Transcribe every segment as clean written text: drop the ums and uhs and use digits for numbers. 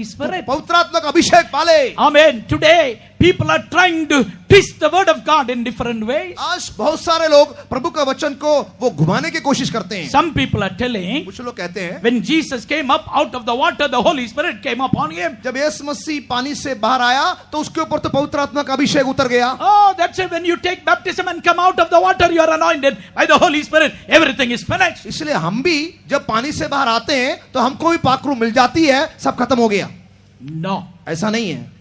Spirit. पवित्र आत्मा का अभिषेक पाले. Amen. Today, people are trying to twist the word of God in different ways. आज बहुत सारे लोग प्रभु का वचन को वो घुमाने की कोशिश करते हैं. Some people are telling, कुछ लोग कहते हैं when Jesus came up out of the water, the Holy Spirit came upon him. जब यीशु मसीह पानी से बाहर आया तो उसके ऊपर तो पवित्र आत्मा का अभिषेक उतर गया. Oh, that's it. When you take baptism and come out of the water, you are anointed by the Holy Spirit. Everything is finished. इसलिए हम भी जब पानी से बाहर आते हैं तो हमको भी पाखरू मिल जाती है, सब खत्म हो गया. No. ऐसा नहीं है.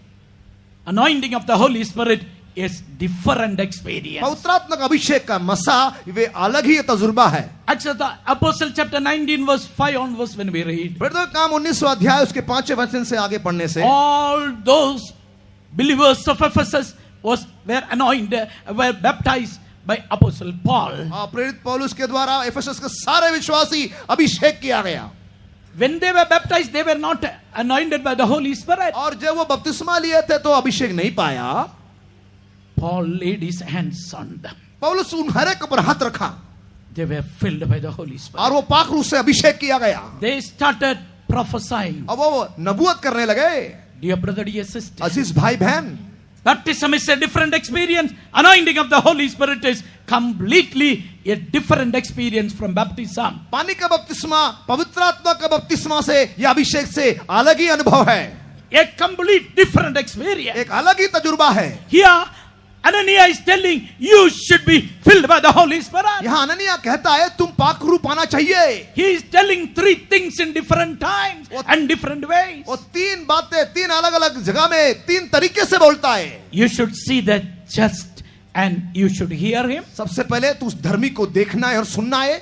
Anointing of the Holy Spirit is different experience. पवित्र आत्मा का अभिषेक का मसा वे अलग ही तजुर्बा है. Acts of the Apostle chapter 19 verse 5 onwards when we read. प्रेरितों का काम 19वां अध्याय उसके 5वें वचन से आगे पढ़ने से All those believers of Ephesus were anointed, were baptized by Apostle Paul. प्रेरित पौलुस के द्वारा एफेसस के सारे विश्वासी अभिषेक किया गया. When they were baptized, they were not anointed by the Holy Spirit. और जब वो बपतिस्मा लिए थे तो अभिषेक नहीं पाया. Paul laid his hands on them. पौलुस उन हर एक पर हाथ रखा They were filled by the Holy Spirit. और वो पाखरू से अभिषेक किया गया. They started prophesying. अब वो नबूवत करने लगे. Dear brother, dear sister, अजीज भाई बहन, baptism is a different experience. Anointing of the Holy Spirit is completely a different experience from baptism. पानी का बपतिस्मा पवित्र आत्मा का बपतिस्मा से या अभिषेक से अलग ही अनुभव है. A complete different experience. एक अलग ही तजुर्बा है. Here, Ananias is telling you should be filled by the Holy Spirit. यहाँ अननिया कहता है तुम पाखरू पाना चाहिए. He is telling three things in different times and different ways. वो तीन बातें तीन अलग अलग जगह में तीन तरीके से बोलता है. You should see the just and you should hear him. सबसे पहले तू उस धर्मी को देखना है और सुनना है.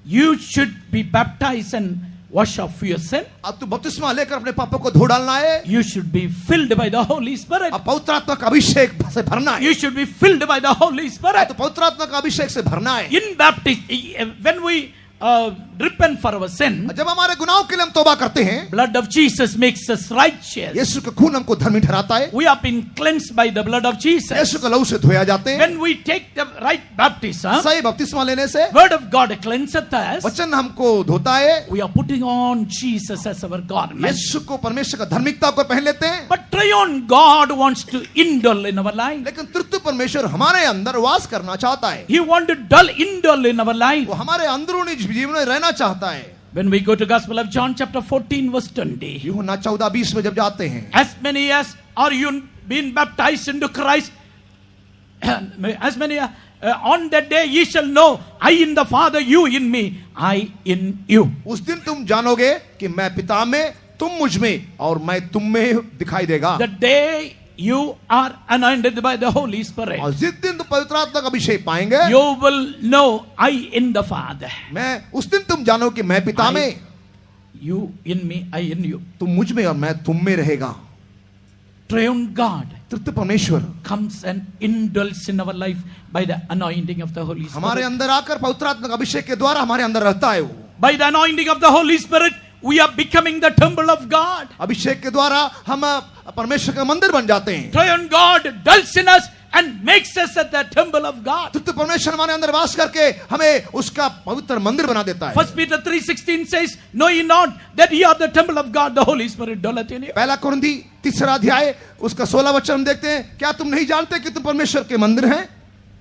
You should be baptized and wash off your sin. अब तू बपतिस्मा लेकर अपने पापों को धो डालना है. You should be filled by the Holy Spirit. अब पवित्र आत्मा का अभिषेक से भरना है. You should be filled by the Holy Spirit. तो पवित्र आत्मा का अभिषेक से भरना है. In baptism, when we repent for our sin, जब हमारे गुनाहों के लिए हम तौबा करते हैं, blood of Jesus makes us righteous. यीशु का खून हमको धर्मी ठहराता है. We have been cleansed by the blood of Jesus. यीशु के लहू से धोया जाते हैं. When we take the right baptism, सही बपतिस्मा लेने से word of God cleanseth us. वचन हमको धोता है. We are putting on Jesus as our garment. यीशु को परमेश्वर का धार्मिकता को पहन लेते हैं. But triune God wants to indwell in our life. लेकिन तृतीय परमेश्वर हमारे अंदर वास करना चाहता है. He wants to indwell in our life. वो हमारे अंदरूनी जीवन में रहना चाहता है. When we go to Gospel of John chapter 14 verse 20. यूहन्ना 14:20 में जब जाते हैं, As many as are you been baptized into Christ, as many on that day ye shall know, I in the Father, you in me, I in you. उस दिन तुम जानोगे कि मैं पिता में, तुम मुझ में और मैं तुम में दिखाई देगा. The day you are anointed by the Holy Spirit, और जिस दिन तुम पवित्र आत्मा का अभिषेक पाएंगे, you will know I in the Father, मैं उस दिन तुम जानो कि मैं पिता में, you in me, I in you. तुम मुझ में और मैं तुम में रहेगा. Triune God तृतीय परमेश्वर comes and indwells in our life by the anointing of the Holy हमारे Spirit. अंदर आकर पवित्र आत्मा का अभिषेक के द्वारा हमारे अंदर रहता है. वो By the anointing of the Holy Spirit, we are becoming the temple of God. अभिषेक के द्वारा हम परमेश्वर का मंदिर बन जाते हैं. Triune God dwells in us and makes us at the temple of God. तृतीय परमेश्वर हमारे अंदर वास करके हमें उसका पवित्र मंदिर बना देता है. 1 Peter 3:16 says, know ye not that ye are the temple of God, the Holy Spirit dwelleth in you. पहला कुरिन्थी 3 अध्याय उसका 16 वचन हम देखते हैं, क्या तुम नहीं जानते कि तुम परमेश्वर के मंदिर हैं?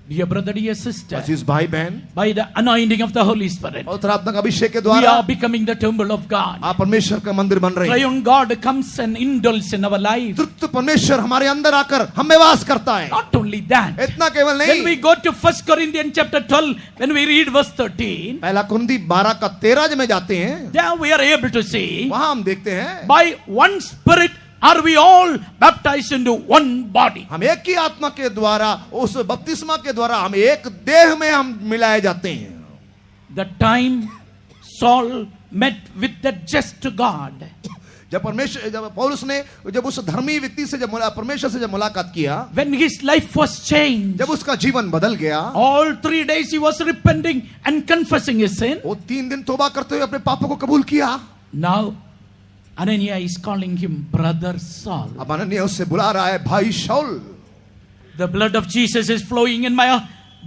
Dear brother, dear sister, अजीज भाई बहन, by the anointing of the Holy Spirit, पवित्र आत्मा का अभिषेक के we द्वारा are becoming the temple of God. आप परमेश्वर का मंदिर बन रहे हैं. Triune God comes and indwells in our life. तृतीय परमेश्वर हमारे अंदर आकर हमें वास करता है. Not only that, इतना केवल when we नहीं, go to 1 Corinthians chapter 12, when we read verse 13, पहला कुरिन्थी 12 का 13 में जाते हैं, there we are able to see, वहां हम देखते हैं by one Spirit are we all baptized into one body. हम एक ही आत्मा के द्वारा उस बपतिस्मा के द्वारा हम एक देह में हम मिलाए जाते हैं. The time Saul met with the just God, जब पौलुस ने जब उस धर्मी व्यक्ति से जब परमेश्वर से जब मुलाकात किया, when his life was changed, जब उसका जीवन बदल गया, all 3 days he was repenting and confessing his sin. वो 3 दिन तौबा करते हुए अपने पापों को कबूल किया. Now Ananias is calling him brother Saul. अब अननिया उससे बुला रहा है भाई शाऊल. The blood of Jesus is flowing in my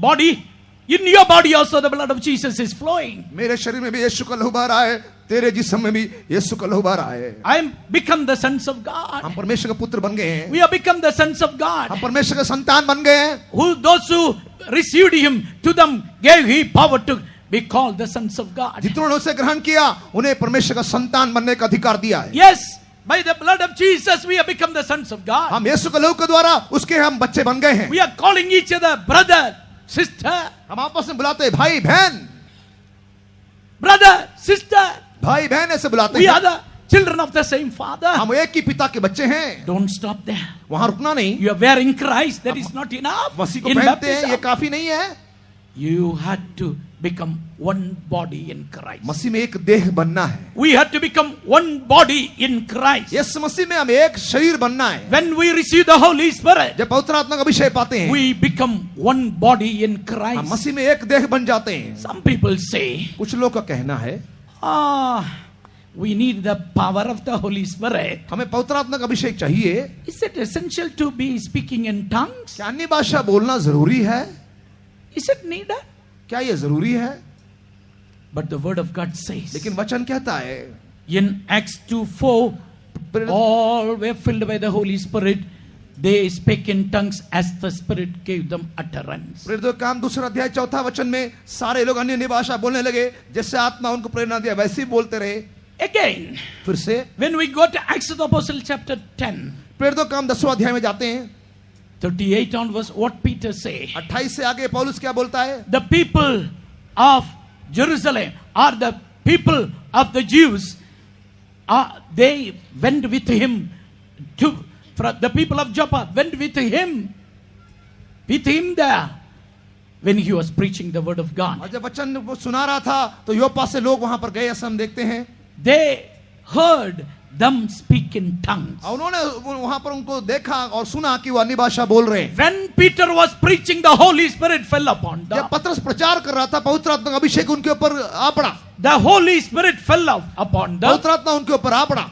body. In your body also the blood of Jesus is flowing. मेरे शरीर में भी यीशु का लहू बह रहा है, तेरे जिस्म में भी यीशु का लहू बह रहा है। I am become the sons of God. हम परमेश्वर के पुत्र बन गए हैं, We have become the sons of God. हम परमेश्वर के संतान बन गए हैं। Who those who received him, to them gave he power to be called the sons of God. जिन्होंने उसे ग्रहण किया उन्हें परमेश्वर का संतान बनने का अधिकार दिया है। Yes, by the blood of Jesus we have become the sons of God. हम यीशु के लहू के द्वारा उसके हम बच्चे बन गए हैं। We are calling each other brother, sister, हम आपस में बुलाते हैं भाई बहन, brother, sister. भाई बहन ऐसे बुलाते We are हैं। the children of the same father. हम एक ही पिता के बच्चे हैं। Don't stop there. वहां रुकना नहीं। You are wearing Christ. That is not enough. मसीह को In पहनते हैं, ये baptism, काफी नहीं है। you had to become one body in Christ. मसीह में एक देह बनना है। We had to become one body in Christ. यस मसीह में हम एक शरीर बनना है। When we receive the Holy Spirit, जब पवित्र आत्मा का अभिषेक पाते हैं, we become one body in हम Christ. मसीह में एक देह बन जाते हैं। Some people say, कुछ लोग का कहना है we need the power of the Holy Spirit. हमें पवित्र आत्मा का अभिषेक चाहिए। Is it essential to be speaking in tongues? क्या अन्य भाषा बोलना जरूरी है? Is it needed? क्या ये जरूरी है? But the word of God says, लेकिन वचन कहता है in Acts 2:4, all were filled by the Holy Spirit. They spake in tongues as the Spirit gave them utterance. प्रेरितों का काम 2 अध्याय 4 वचन में सारे लोग अन्य भाषा बोलने लगे, जैसे आत्मा उनको प्रेरणा दिया वैसे ही बोलते रहे। Again, फिर से when we go to Acts of the Apostle chapter 10, प्रेरितों का काम 10 अध्याय में जाते हैं, 38 onwards, what Peter say? 28 से आगे पौलुस क्या बोलता है? The people of Jerusalem, or the people of the Jews, they went with him to, the people of Joppa went with him there when he was preaching the word of God. और जब वचन वो सुना रहा था तो योप्पा से लोग वहां पर गए, ऐसा हम देखते हैं। They heard them speak in tongues. और उन्होंने वहां पर उनको देखा और सुना कि वो अन्य भाषा बोल रहे हैं। When Peter was preaching, the Holy Spirit fell upon जब them. पतरस प्रचार कर रहा था, पवित्र आत्मा का अभिषेक उनके ऊपर आ पड़ा। The Holy Spirit fell upon them. पवित्र आत्मा उनके ऊपर आ पड़ा।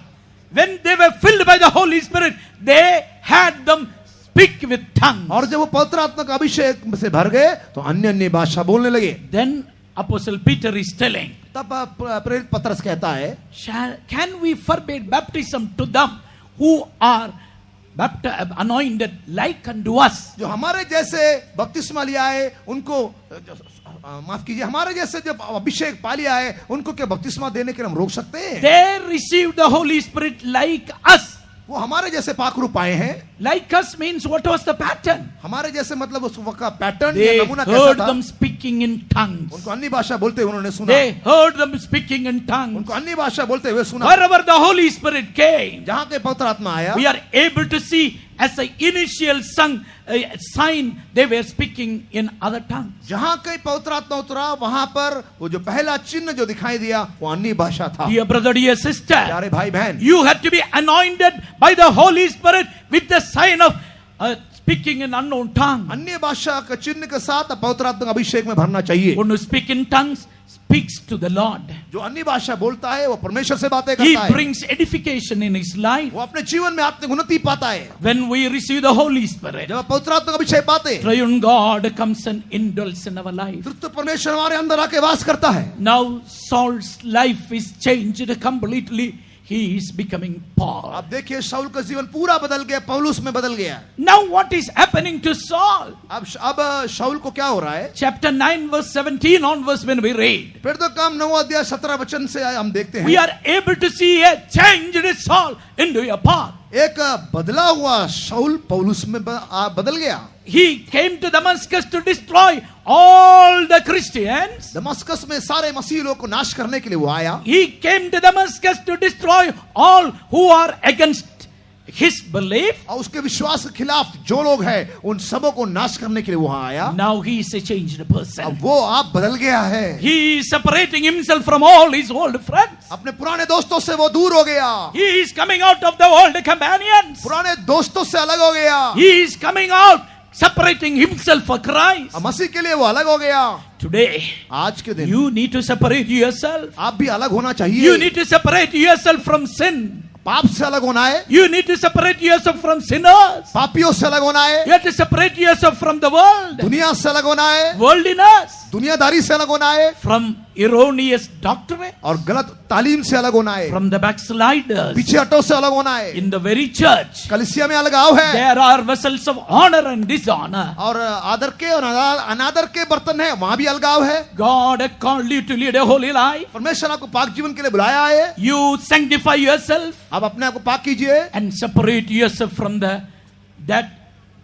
When they were filled by the Holy Spirit, they had them speak with tongues. और जब वो पवित्र आत्मा का अभिषेक से भर गए तो अन्य भाषा बोलने लगे। Then Apostle Peter is telling, तब प्रेरित पतरस कहता है, can we forbid baptism to them who are anointed like unto us? जो हमारे जैसे बपतिस्मा लिया है उनको माफ कीजिए, हमारे जैसे जब अभिषेक पा लिया है उनको क्या बपतिस्मा देने के लिए हम रोक सकते हैं? They received the Holy Spirit like us. वो हमारे जैसे पाखरू पाए हैं। Like us means what was the pattern? हमारे जैसे मतलब उस वक्त का पैटर्न They या नमूना कैसा heard था? them speaking in tongues. उनको अन्य भाषा बोलते हुए उन्होंने सुना। They heard them speaking in tongues. उनको अन्य भाषा बोलते हुए सुना। Wherever the Holy Spirit came, जहाँ के पवित्र आत्मा आया, we are able to see as an initial sign they were speaking in other tongues. जहाँ कहीं पवित्र आत्मा उतरा वहां पर वो जो पहला चिन्ह जो दिखाई दिया वो अन्य भाषा था। Dear brother, dear sister, प्यारे भाई बहन, you had to be anointed by the Holy Spirit with the sign of speaking in unknown tongue. अन्य भाषा का चिन्ह के साथ पवित्र आत्मा अभिषेक में भरना चाहिए। One who speak in tongues speaks to the Lord. जो अन्य भाषा बोलता है वो परमेश्वर से बातें He करता है। brings edification in his life. वो अपने जीवन में आत्मिक उन्नति पाता है। When we receive the Holy Spirit, जब पवित्र आत्मा का अभिषेक पाते हैं, triune God comes and indwells in our life. तो परमेश्वर हमारे अंदर आके वास करता है। Now Saul's life is changed completely. He is becoming Paul. अब देखिए शाऊल का जीवन पूरा बदल गया, पौलुस में बदल गया। Now what is happening to Saul? अब शाऊल को क्या हो रहा है? Chapter 9 verse 17 onwards when we read, फिर तो काम 9 अध्याय 17 वचन से हम देखते हैं we are able to see a changed Saul into a Paul. एक बदला हुआ शाऊल पौलुस में बदल गया। He came to Damascus to destroy all the Christians. Damascus में सारे मसीह लोगों को नाश करने के लिए वो आया। He came to Damascus to destroy all who are against his belief. और उसके विश्वास के खिलाफ जो लोग हैं उन सबों को नाश करने के लिए वहां आया। Now he is a changed person. अब वो आप बदल गया है। He is separating himself from all his old friends. अपने पुराने दोस्तों से वो दूर हो गया। He is coming out of the old companions. पुराने दोस्तों से अलग हो गया। He is coming out, separating himself for Christ. मसीह के लिए वो अलग हो गया। Today, आज के दिन you need to separate yourself. आप भी अलग होना चाहिए। You need to separate yourself from sin. पाप से अलग होना है। You need to separate yourself from sinners. पापियों से अलग होना है। You have to separate yourself from the world. दुनिया से अलग होना है। Worldliness. दुनियादारी से अलग होना है। From erroneous doctrine, और गलत तालीम से अलग होना है, from the backsliders. पीछे हटो से अलग होना है। In the very church, कलीसिया में अलगाव है, there are vessels of honor and dishonor. और आदर के और अनादर के बर्तन है, वहां भी अलगाव है। God has called you to lead a holy life. परमेश्वर आपको पाक जीवन के लिए बुलाया है। You sanctify yourself आप अपने आप को पाक कीजिए and separate yourself from that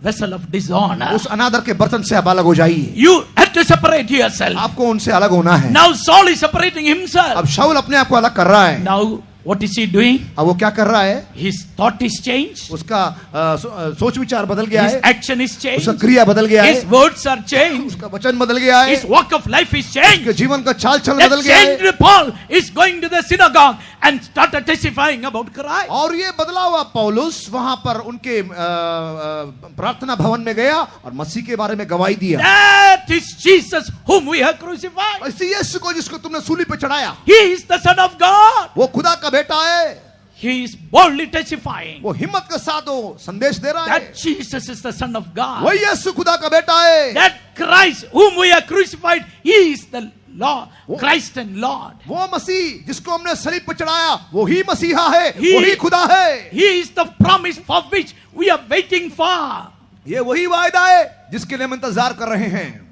vessel of dishonor. उस अनादर के बर्तन से आप अलग हो जाइए। You have to separate yourself. आपको उनसे अलग होना है। Now Saul is separating himself. अब शाऊल अपने आप को अलग कर रहा है। Now what is he doing? अब वो क्या कर रहा है? His thought is changed. उसका सोच विचार बदल गया His है, action is changed. उसका क्रिया बदल गया His है, words are changed. उसका वचन बदल गया है, His walk of life is changed. उसके जीवन का चाल चलन That बदल गया है। changed Paul is going to the synagogue and started testifying about Christ. और ये बदला हुआ पौलुस वहां पर उनके प्रार्थना भवन में गया और मसीह के बारे में गवाही दिया। That is Jesus whom we have crucified. इसी यीशु को जिसको तुमने सूली पे चढ़ाया, He is the Son of God. वो खुदा का बेटा है। He is boldly testifying वो हिम्मत के साथ वो संदेश दे रहा है, that Jesus is the Son of God. वही यीशु खुदा का बेटा है। That Christ whom we have crucified, He is the Lord, Christ and Lord. वो मसीह जिसको हमने सलीब पर चढ़ाया, वो ही मसीहा है, He- वही खुदा है। He is the promise for which we are waiting for. ये वही वायदा है जिसके लिए हम इंतजार कर रहे हैं।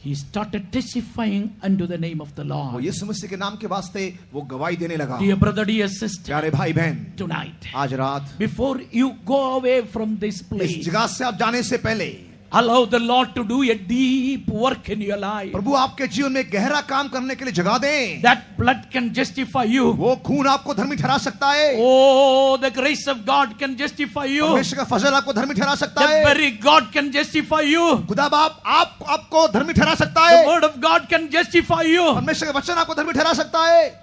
He started testifying unto the name of the वो Lord. यीशु मसीह के नाम के वास्ते वो गवाही देने लगा। Dear brother, dear sister, प्यारे भाई बहन, tonight, आज रात before you go away from this इस place, जगह से आप जाने से पहले allow the Lord to do a deep work in your life. प्रभु आपके जीवन में गहरा काम करने के लिए जगह दें। That blood can justify you. वो खून आपको धर्मी ठहरा सकता है। Oh, the grace of God can justify you. परमेश्वर का फजल आपको धर्मी ठहरा सकता The है। very God can justify you. खुदा बाप आपको धर्मी ठहरा सकता The है। word of God can justify you. परमेश्वर का वचन आपको धर्मी ठहरा सकता है।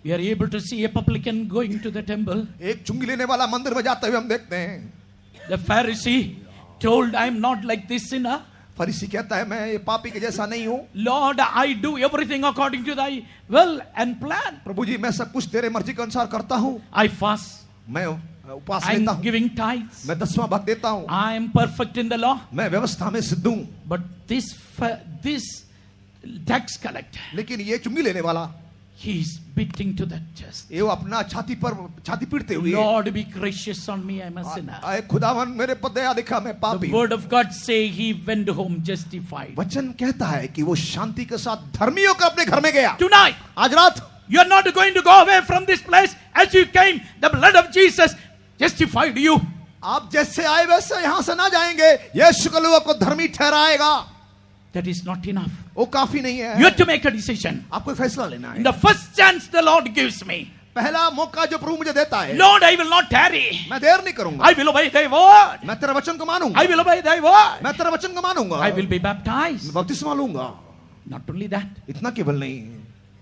We are able to see a publican going to the temple. एक चुंगी लेने वाला मंदिर में जाते हुए हम देखते हैं। The Pharisee told, I am not like this sinner. फरीसी कहता है मैं ये पापी के जैसा नहीं हूँ। Lord, I do everything according to thy will and plan. प्रभु जी मैं सब कुछ तेरे मर्जी के अनुसार करता हूँ। I fast. मैं उपवास I लेता am हूँ, giving tithes. मैं 10वां भाग देता हूँ, I am perfect in the law. मैं व्यवस्था में सिद्ध हूँ। But this tax collector, लेकिन ये चुंगी लेने वाला he is beating to the chest. ये वो अपना छाती पीटते हुए, Lord, be gracious on me, I am a sinner. आए खुदावन मेरे पर दया दिखा, मैं पापी The हूँ। word of God say he went home justified. वचन कहता है कि वो शांति के साथ धर्मी होकर अपने घर में गया। Tonight, आज रात you are not going to go away from this place as you came. The blood of Jesus justified you. आप जैसे आए वैसे यहाँ से ना जाएंगे। यीशु का लोग आपको धर्मी ठहराएगा। That is not enough. वो काफी नहीं है। You have to make a decision. आपको फैसला लेना In है। the first chance the Lord gives me, पहला मौका जो प्रभु मुझे देता है, Lord, I will not tarry. मैं देर नहीं करूंगा। I will obey thy word. मैं तेरे वचन को मानूंगा। I will obey thy word. मैं तेरे वचन को मानूंगा। I will be baptized. मैं बपतिस्मा लूंगा। Not only that, इतना केवल नहीं,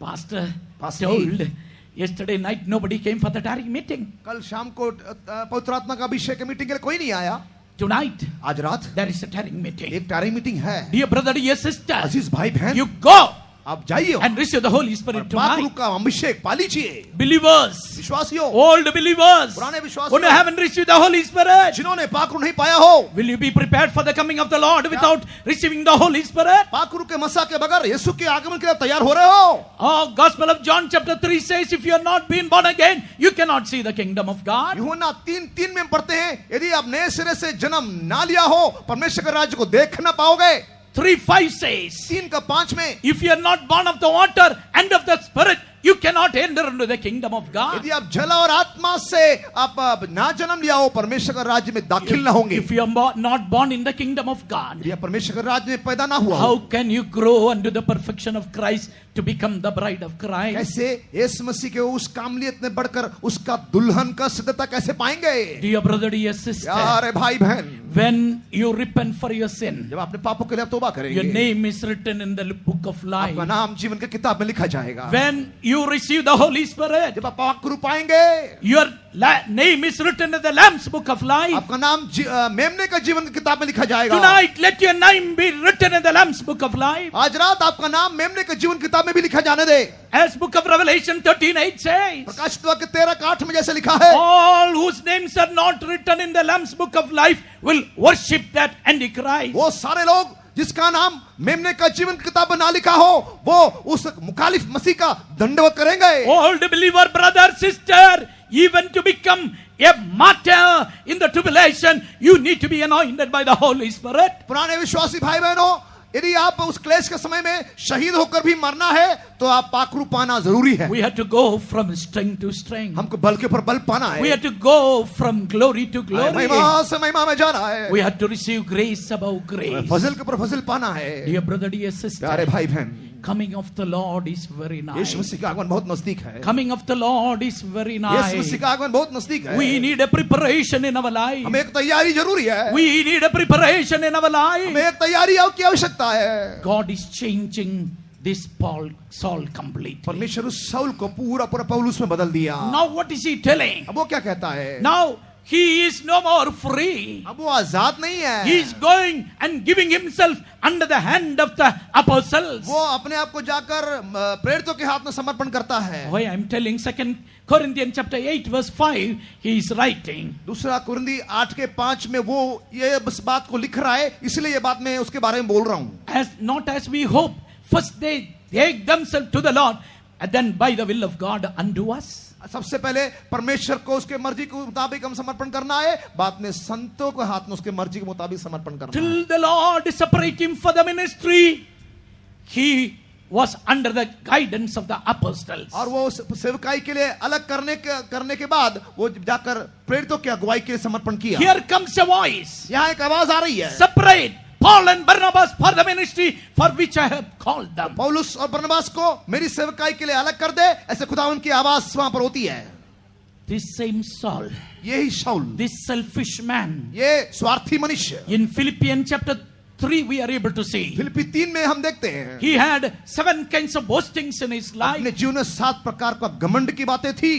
Pastor Pastor told yesterday night nobody came for the tarrying meeting. कल शाम को पवित्र आत्मा का अभिषेक मीटिंग के लिए कोई नहीं आया। Tonight, आज रात there is a tarrying meeting. एक टारी मीटिंग है। Dear brother, dear sister, अजीज भाई बहन, you go आप जाइए and receive the Holy Spirit पाक tonight. का अभिषेक पा लीजिए। Believers, विश्वासियों, old believers, पुराने विश्वासियों, who haven't received the Holy Spirit, जिन्होंने पाकरू नहीं पाया हो, will you be prepared for the coming of the Lord without receiving the Holy Spirit? पाकरू के मसा के बगैर यीशु के आगमन के लिए तैयार हो रहे हो? Oh, Gospel of John chapter 3 says, if you are not been born again, you cannot see the kingdom of God. यूहन्ना 3:3 में पढ़ते हैं, यदि आप नए सिरे से जन्म ना लिया हो, परमेश्वर के राज्य को देख ना पाओगे। 3:5 says, 3:5 में, if you are not born of the water and of the Spirit, you cannot enter into the kingdom of God. यदि आप जल और आत्मा से आप ना जन्म लिया हो, परमेश्वर के राज्य में दाखिल ना होंगे। If you are not born in the kingdom of God, यदि आप परमेश्वर के राज्य में पैदा ना हुआ हो, how can you grow unto the perfection of Christ to become the bride of Christ? कैसे यीशु मसीह के उस कामलियत में बढ़कर उसका दुल्हन का सिद्धता कैसे पाएंगे? Dear brother, dear sister, यार भाई बहन, when you repent for your sin, जब अपने पापों के लिए आप तौबा your करेंगे, name is written in the book of life. आपका नाम जीवन की किताब में लिखा जाएगा। When you receive the Holy Spirit, जब आप पाक रूप पाएंगे, your name is written in the Lamb's book of life. आपका नाम मेमने का जीवन की किताब में लिखा जाएगा। Tonight, let your name be written in the Lamb's book of life. आज रात आपका नाम मेमने के जीवन की किताब में भी लिखा जाने दे। As book of Revelation 13:8 says, प्रकाशित वाक्य 13:8 में जैसे लिखा है, all whose names are not written in the Lamb's book of life will worship that Antichrist. वो सारे लोग जिसका नाम मेमने का जीवन की किताब में ना लिखा हो, वो उस मुखालिफ मसीह का दंडवत करेंगे। Old believer, brother, sister, even to become a martyr in the tribulation, you need to be anointed by the Holy Spirit. पुराने विश्वासी भाई बहनों, यदि आप उस क्लेश के समय में शहीद होकर भी मरना है तो आप पाखरू पाना जरूरी है। We have to go from strength to strength. हमको बल के ऊपर बल पाना है। We have to go from glory to glory. महिमा से महिमा में जाना है। We have to receive grace above grace. फजल के ऊपर फजल पाना है। Dear brother, dear sister, प्यारे भाई बहन, coming of the Lord is very nice. यीशु मसीह का आगमन बहुत नजदीक है। Coming of the Lord is very Yeshu nice. मसीह का आगमन बहुत नजदीक है। We need a preparation in our life. हमें एक तैयारी जरूरी है। We need a preparation in our life. हमें एक तैयारी की आवश्यकता है। God is changing this Saul completely. परमेश्वर उस साउल को पूरा पौलुस में बदल दिया। Now what is he telling? अब वो क्या कहता है? Now he is no more free. अब वो आजाद नहीं है। He is going and giving himself under the hand of the apostles. वो अपने आप को जाकर प्रेरितों के हाथ में समर्पण करता है। Why I am telling 2 Corinthians chapter 8 verse 5, he is writing. दूसरा कुरिन्थी 8:5 में वो ये बस बात को लिख रहा है, इसलिए ये बात मैं उसके बारे में बोल रहा हूँ। Not as we hope, first they take themselves to the Lord, and then by the will of God unto us. सबसे पहले परमेश्वर को उसके मर्जी के मुताबिक हम समर्पण करना है, बाद में संतों के हाथ में उसके मर्जी के मुताबिक समर्पण करना है। Till the Lord separate him for the ministry, he was under the guidance of the apostles. और वो सेवकाई के लिए अलग करने के बाद वो जाकर प्रेरितों की अगुवाई के लिए समर्पण किया। Here comes a voice. यहाँ एक आवाज आ रही है। Separate Paul and Barnabas for the ministry for which I have called them. पौलुस और बरनबास को मेरी सेवकाई के लिए अलग कर दे, ऐसे खुदावंद की आवाज वहां पर होती है। This same Saul, यही शाऊल, this selfish man, ये स्वार्थी मनुष्य, in Philippians chapter 3 we are able to see. फिलिप्पी 3 में हम देखते हैं He had 7 kinds of boastings in his life. अपने जीवन में 7 प्रकार का घमंड की बातें थी।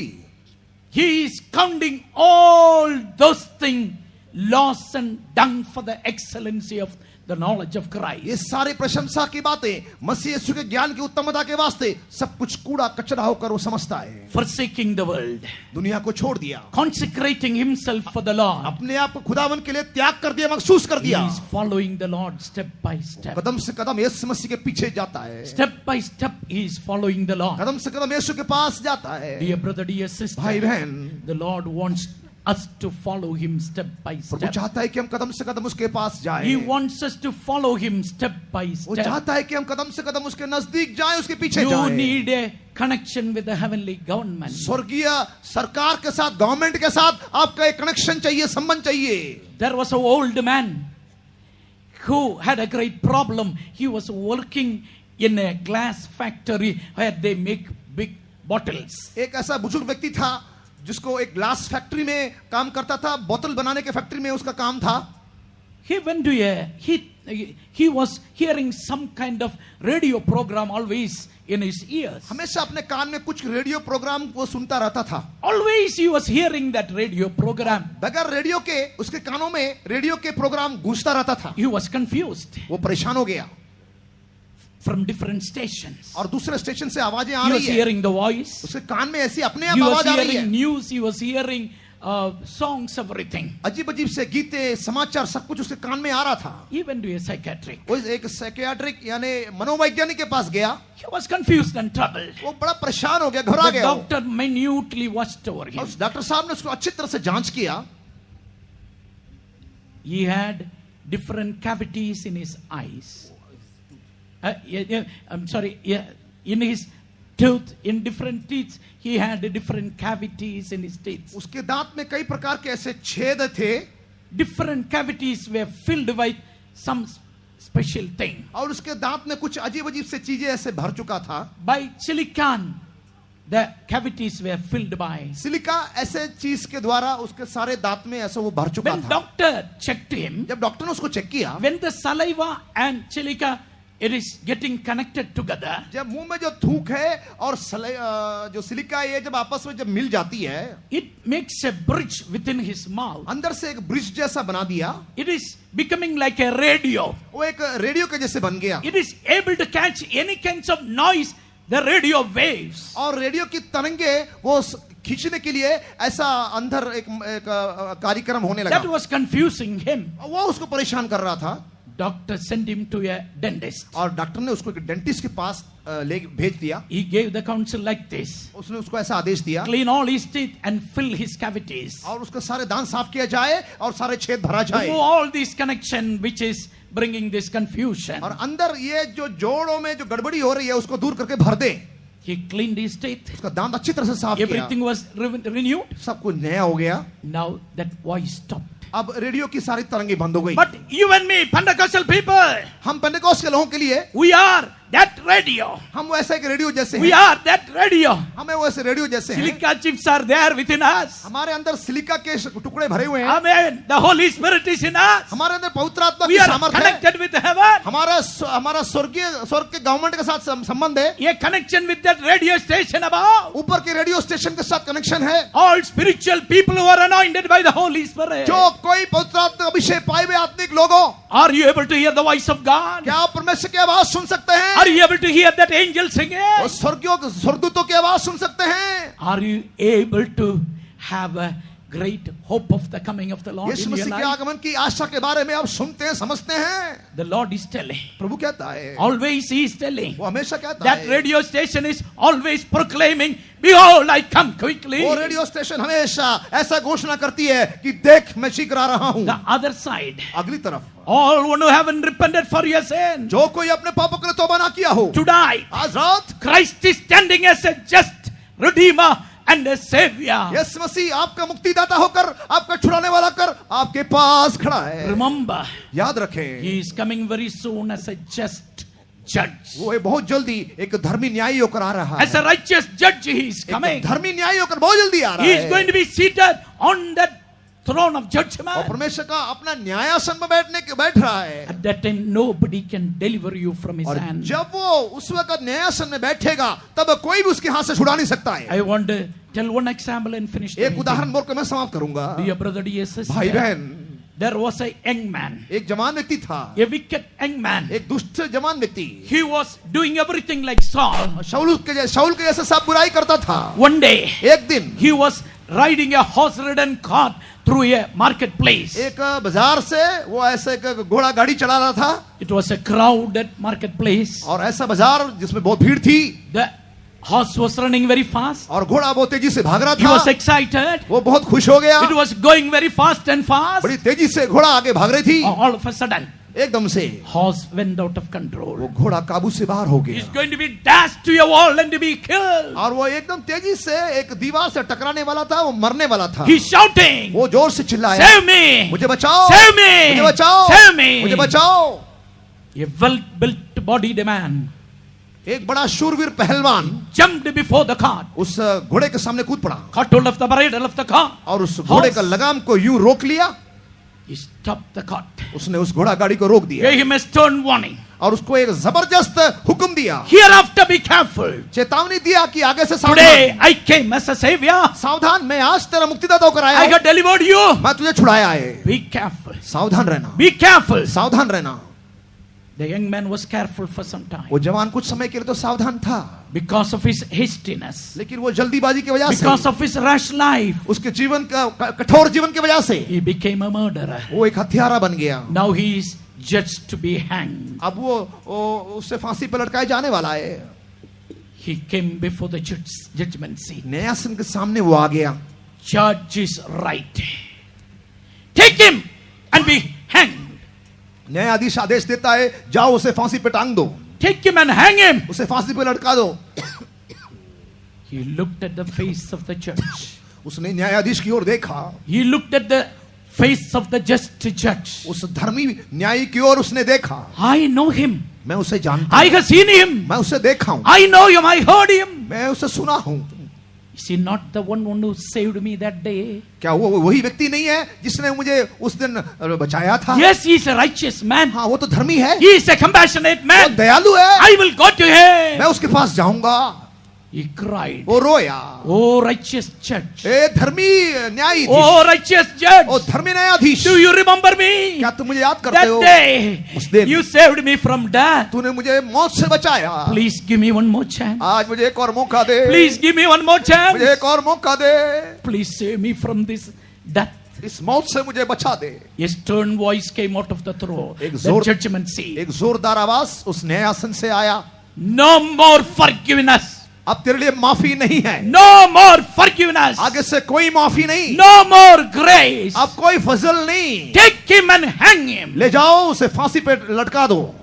He is counting all those things lost and done for the excellency of the knowledge of Christ. ये सारी प्रशंसा की बातें मसीह यीशु के ज्ञान की उत्तमता के वास्ते सब कुछ कूड़ा कचरा होकर वो समझता है। Forsaking the world, दुनिया को छोड़ दिया, consecrating himself for the Lord. अपने आप को खुदावन के लिए त्याग कर दिया, महसूस कर He दिया। is following the Lord step by step. कदम से कदम यीशु मसीह के पीछे जाता है। Step by step he is following the Lord. कदम से कदम यीशु के पास जाता है। Dear brother, dear sister, भाई बहन, the Lord wants us to follow him step by Prabhu step. चाहता है कि हम कदम से कदम उसके पास जाएं। He wants us to follow him step by वो step. चाहता है कि हम कदम से कदम उसके नजदीक जाएं, उसके पीछे You जाएं। need a connection with the heavenly government. स्वर्गीय सरकार के साथ, गवर्नमेंट के साथ आपका एक कनेक्शन चाहिए, संबंध चाहिए। There was an old man who had a great problem. He was working in a glass factory where they make big bottles. एक ऐसा बुजुर्ग व्यक्ति था जिसको एक ग्लास फैक्ट्री में काम करता था, बोतल बनाने के फैक्ट्री में उसका काम था। He went to he was hearing some kind of radio program always in his ears. हमेशा अपने कान में कुछ रेडियो प्रोग्राम वो सुनता रहता था। Always he was hearing that radio program. बगैर रेडियो के उसके कानों में रेडियो के प्रोग्राम गूंजता रहता था। He was confused वो परेशान हो गया from different stations. और दूसरे स्टेशन से आवाजें आ He रही was है। hearing the voice. उसके कान में ऐसी अपने आप He was आवाज आ रही है। hearing news. He was hearing songs, everything. अजीब अजीब से गीते, समाचार, सब कुछ उसके कान में आ रहा था। He went to a psychiatric. वो एक साइकियाट्रिक यानी मनोवैज्ञानिक के पास गया। He was confused and troubled. वो बड़ा परेशान हो गया, घबरा The गया वो। doctor minutely watched over और him. उस डॉक्टर साहब ने उसको अच्छी तरह से जांच किया। He had different cavities in his eyes. I'm sorry, in his tooth, in different teeth, he had different cavities in his teeth. उसके दांत में कई प्रकार के ऐसे छेद थे। Different cavities were filled with some special thing. और उसके दांत में कुछ अजीब अजीब से चीजें ऐसे भर चुका था। By silicon, the cavities were filled by. Silica ऐसे चीज के द्वारा उसके सारे दांत में ऐसा वो भर चुका When था। doctor checked him, जब डॉक्टर ने उसको चेक किया, when the saliva and silica, it is getting connected together, जब मुंह में जो थूक है और जो सिलिका ये जब आपस में जब मिल जाती है, it makes a bridge within his mouth. अंदर से एक ब्रिज जैसा बना दिया। It is becoming like a radio. वो एक रेडियो के जैसे बन गया। It is able to catch any kinds of noise, the radio waves. और रेडियो की तरंगे वो खींचने के लिए ऐसा अंदर एक कार्यक्रम होने लगा। That was confusing him. वो उसको परेशान कर रहा था। Doctor sent him to a dentist. और डॉक्टर ने उसको एक डेंटिस्ट के पास ले भेज दिया. He gave the counsel like this. उसने उसको ऐसा आदेश दिया, Clean all his teeth and fill his cavities. और उसके सारे दांत साफ किया जाए और सारे छेद भरा जाए. Remove all this connection which is bringing this confusion. और अंदर ये जो जोड़ों में जो गड़बड़ी हो रही है उसको दूर करके भर दे. He cleaned his teeth. उसका दांत अच्छी तरह से साफ किया. Everything was renewed. सब कुछ नया हो गया. Now that voice stopped. अब रेडियो की सारी तरंगे बंद हो गई. But you and me, Pentecostal people, हम पेंटेकोस्ट के लोगों के लिए we are that radio. हम वैसे एक रेडियो जैसे We हैं. are that radio. हमें वैसे रेडियो जैसे हैं. Silica chips are there within us. हमारे अंदर सिलिका के टुकड़े भरे हुए हैं. Amen. The Holy Spirit is in us. हमारे अंदर पवित्र आत्मा We की are सामर्थ है. connected with heaven. हमारा स्वर्ग के गवर्नमेंट के साथ संबंध है. A connection with that radio station above. ऊपर के रेडियो स्टेशन के साथ कनेक्शन है. All spiritual people who are anointed by the Holy Spirit. जो कोई पवित्र आत्मा अभिषेक पाए हुए आत्मिक लोगों, Are you able to hear the voice of God? क्या आप परमेश्वर की आवाज सुन सकते हैं? Are you able to hear that angel singing? और स्वर्गदूतों की आवाज सुन सकते हैं? Are you able to have a great hope of the coming of the Lord Yeshu in your मसीह के life? आगमन की आशा के बारे में आप सुनते हैं, समझते हैं? The Lord is telling. प्रभु कहता है, Always He is telling. वो हमेशा कहता That है, radio station is always proclaiming, Behold, I come quickly. वो रेडियो स्टेशन हमेशा ऐसा घोषणा करती है कि देख मैं शीघ्र आ रहा हूं. The other side, अगली तरफ, all who haven't repented for your sin, जो कोई अपने पापों के लिए तौबा ना किया हो, tonight, आज रात Christ is standing as a just Redeemer and a Savior. यीशु मसीह आपका मुक्तिदाता होकर, आपका छुड़ाने वाला कर आपके पास खड़ा है. Remember, याद रखें, He is coming very soon as a just judge. वो बहुत जल्दी एक धर्मी न्यायी होकर आ रहा है. As a righteous judge, He is एक coming. धर्मी न्यायी होकर बहुत जल्दी आ रहा He is going है. to be seated on that throne of और judgment. परमेश्वर का अपना न्यायासन में बैठ रहा है. At that time, nobody can deliver you from His और hand. जब वो उस वक्त न्यायासन में बैठेगा तब कोई भी उसके हाथ से छुड़ा नहीं सकता है. I want to tell one example and finish the एक meeting. उदाहरण बोलकर मैं समाप्त करूंगा. Dear brother, dear sister, भाई बहन, there was a young man, एक जवान व्यक्ति था, a wicked young man. एक दुष्ट जवान व्यक्ति. He was doing everything like Saul. शाऊल के जैसे सब बुराई करता था. One day, एक दिन he was riding a horse-ridden cart through a marketplace. एक बाजार से वो ऐसे एक घोड़ा गाड़ी चला रहा था. It was a crowded marketplace. और ऐसा बाजार जिसमें बहुत भीड़ थी. The horse was running very fast. और घोड़ा बहुत तेजी से भाग रहा He was था. excited. वो बहुत खुश हो गया. It was going very fast and fast. बड़ी तेजी से घोड़ा आगे भाग रही थी. All of a sudden, एकदम से horse went out of control. वो घोड़ा काबू से बाहर हो He's गया. going to be dashed to a wall and to be killed. और वो एकदम तेजी से एक दीवार से टकराने वाला था. वो मरने वाला था. He's shouting, वो जोर से चिल्लाया, Save me! मुझे बचाओ, Save me! मुझे बचाओ, Save me! मुझे बचाओ. A well-built bodied man एक बड़ा शूरवीर पहलवान jumped before the cart, उस घोड़े के सामने कूद पड़ा caught hold of the bridle of the cart. और उस घोड़े का लगाम को यूं रोक लिया. He stopped the cart. उसने उस घोड़ा गाड़ी को रोक दिया Gave him a stern warning. और उसको एक जबरदस्त हुक्म दिया. Hereafter be careful. चेतावनी दिया कि आगे से Today सावधान. I came as a savior. सावधान, मैं आज तेरा मुक्तिदाता होकर आया I हूं. got delivered you. मैं तुझे छुड़ाया है. Be careful. सावधान रहना, Be careful. सावधान रहना. The young man was careful for some time वो जवान कुछ समय के लिए तो सावधान था, because of his hastiness, लेकिन वो जल्दीबाजी की वजह because से, of his rash life. उसके जीवन का कठोर जीवन की वजह से He became a murderer. वो एक हत्यारा बन गया. Now he is judged to be hanged. अब वो उससे फांसी पर लटकाए जाने वाला है. He came before the judgment seat. न्यायासन के सामने वो आ गया. Judge is right. Take him and be hanged. न्यायाधीश आदेश देता है, जाओ उसे फांसी पे टांग दो, Take him and hang him. उसे फांसी पे लटका दो. He looked at the face of the judge. उसने न्यायाधीश की ओर देखा. He looked at the face of the just judge. उस धर्मी न्यायी की ओर उसने देखा. I know him. मैं उसे जानता I हूं, have seen him. मैं उसे देखा हूं, I know him. I heard him. मैं उसे सुना हूं. Is he not the one who saved me that day? क्या वो वही व्यक्ति नहीं है जिसने मुझे उस दिन बचाया था? Yes, he is a righteous man. हाँ, वो तो धर्मी है, He is a compassionate वो man. दयालु है. I will go to him. मैं उसके पास जाऊंगा. He cried. वो रोया. Oh, righteous judge. ए धर्मी न्यायाधीश, Oh, righteous judge. ओ धर्मी न्यायाधीश, Do you remember me? क्या तुम मुझे याद करते That हो? day, उस दिन you saved me from death. तूने मुझे मौत से बचाया. Please give me one more chance. आज मुझे एक और मौका दे. Please give me one more chance. मुझे एक और मौका दे. Please save me from this death. इस मौत से मुझे बचा दे। A stern voice came out of the throne, एक the जोर- judgment seat. एक जोरदार आवाज उस न्यायासन से आया, No more forgiveness. अब तेरे लिए माफी नहीं है, No more forgiveness. आगे से कोई माफी नहीं, No more grace. अब कोई फजल नहीं। Take him and hang him. ले जाओ उसे फांसी पे लटका दो।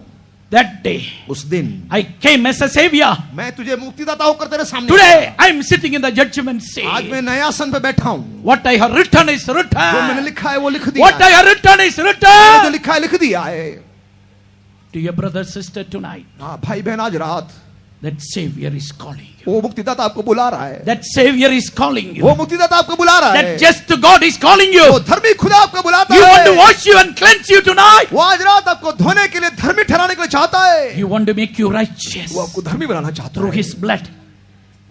That day, उस दिन I came as a savior. मैं तुझे मुक्तिदाता होकर तेरे सामने Today, I am sitting in the judgment आज seat. मैं न्यायासन पे बैठा हूँ। What I have written is जो मैंने written. लिखा है वो लिख दिया What I है। have written is मैंने जो written. लिखा है लिख दिया है। Dear brother, sister, tonight, हाँ भाई बहन, आज रात that savior is calling you. वो मुक्तिदाता आपको बुला रहा है, That savior is calling you. वो मुक्तिदाता आपको बुला रहा है, That just God is calling वो you. धर्मी खुदा आपको बुलाता You want to है। wash you and cleanse you tonight. वो आज रात आपको धोने के लिए, धर्मी ठहराने के लिए चाहता है। You want to make you righteous वो आपको धर्मी बनाना चाहता through है, His blood,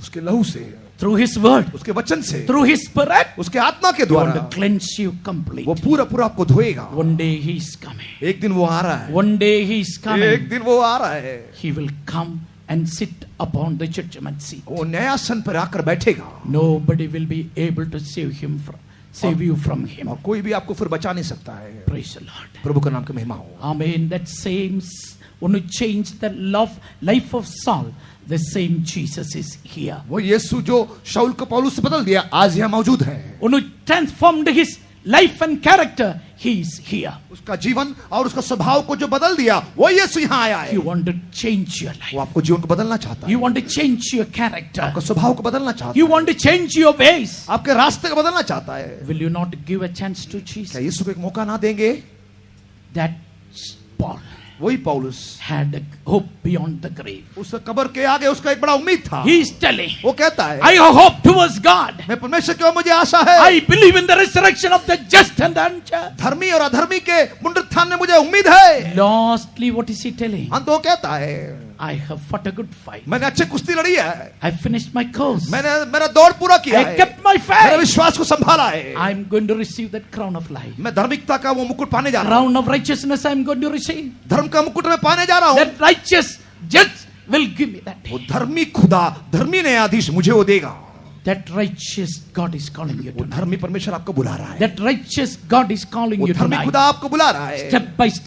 उसके लहू से, through His word, उसके वचन से, through His spirit. उसके आत्मा के He want द्वारा to cleanse you completely. वो पूरा पूरा आपको धोएगा। One day He is coming. एक दिन वो आ रहा है, One day He is एक coming. दिन वो आ रहा है, He will come and sit upon the judgment seat. वो न्यायासन पर आकर बैठेगा Nobody will be able to save you from Him. और कोई भी आपको फिर बचा नहीं सकता है। Praise the Lord. प्रभु का नाम की महिमा हो। Amen. That same when you change the life of Saul, the same Jesus is here. वो यीशु जो शाऊल को पौलुस से बदल दिया, आज यहाँ मौजूद है। When you transformed his life and character, he is here. उसका जीवन और उसका स्वभाव को जो बदल दिया, वो यीशु यहाँ आया है। You want to change your वो life. आपको जीवन को बदलना चाहता है, You want to change your character. आपका स्वभाव को बदलना चाहता You है, want to change your ways. आपके रास्ते को बदलना चाहता है। Will you not give a chance to क्या Jesus? यीशु को एक मौका ना देंगे? That Paul वही पौलुस, had a hope beyond the grave. उस कब्र के आगे उसका एक बड़ा उम्मीद था। He is telling, वो कहता है, I have hope towards God. मैं परमेश्वर की ओर मुझे आशा है। I believe in the resurrection of the just and the unjust. धर्मी और अधर्मी के पुनरुत्थान में मुझे उम्मीद है। Lastly, what is he telling? अंत वो कहता है, I have fought a good fight. मैंने अच्छी कुश्ती लड़ी है, I finished my course. मैंने मेरा दौड़ पूरा किया I है, kept my मेरे faith. विश्वास को संभाला है। I'm going to receive that crown of life. मैं धार्मिकता का वो मुकुट पाने जा रहा हूँ, Crown of righteousness I'm going to receive. धर्म का मुकुट मैं पाने जा रहा हूँ। That righteous judge will give me that. वो धर्मी खुदा, धर्मी न्यायाधीश मुझे वो देगा। That righteous God is calling you वो tonight. धर्मी परमेश्वर आपको बुला रहा है, That righteous God is calling वो you धर्मी tonight. खुदा आपको बुला रहा है। Step by step.